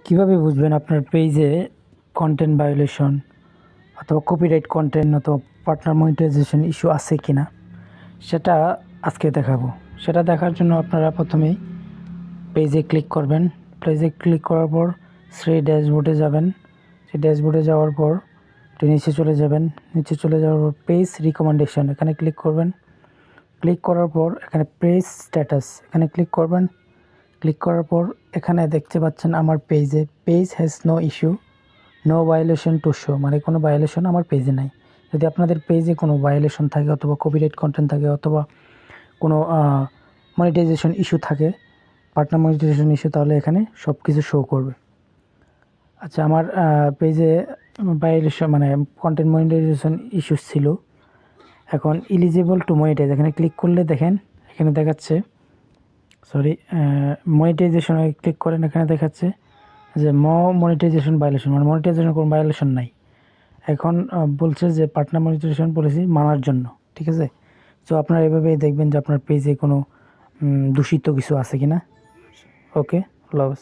কিভাবে বুঝবেন আপনার পেজে কন্টেন্ট ভায়োলেশন অথবা কপিরাইট কন্টেন্ট অথবা পার্টনার মনিটাইজেশন ইস্যু আছে কিনা সেটা আজকে দেখাবো। সেটা দেখার জন্য আপনারা প্রথমেই পেজে ক্লিক করবেন। পেজে ক্লিক করার পর সেই ড্যাশবোর্ডে যাবেন। সেই ড্যাশবোর্ডে যাওয়ার পর নিচে চলে যাবেন। নিচে চলে যাওয়ার পর পেজ রিকমেন্ডেশন এখানে ক্লিক করবেন। ক্লিক করার পর এখানে পেজ স্ট্যাটাস এখানে ক্লিক করবেন। ক্লিক করার পর এখানে দেখতে পাচ্ছেন আমার পেজে page has no issue, no violation to show, মানে কোনো ভায়োলেশন আমার পেজে নাই। যদি আপনাদের পেজে কোনো ভায়োলেশন থাকে অথবা কপিরাইট কন্টেন্ট থাকে অথবা কোনো মনিটাইজেশন ইস্যু থাকে, পার্টনার মনিটাইজেশন ইস্যু, তাহলে এখানে সব কিছু শো করবে। আচ্ছা, আমার পেজে ভায়োলেশন মানে কন্টেন্ট মনিটাইজেশন ইস্যু ছিল। এখন এলিজিবল টু মনিটাইজ এখানে ক্লিক করলে দেখেন এখানে দেখাচ্ছে মনিটাইজেশনে ক্লিক করেন। এখানে দেখাচ্ছে যে মনিটাইজেশন ভায়োলেশন, মানে মনিটাইজেশন কোনো ভায়োলেশন নাই। এখন বলছে যে পার্টনার মনিটাইজেশন পলিসি মানার জন্য, ঠিক আছে। সো আপনারা এভাবেই দেখবেন যে আপনার পেজে কোনো দূষিত কিছু আছে কি না। ওকে, আল্লাহ হাফেজ।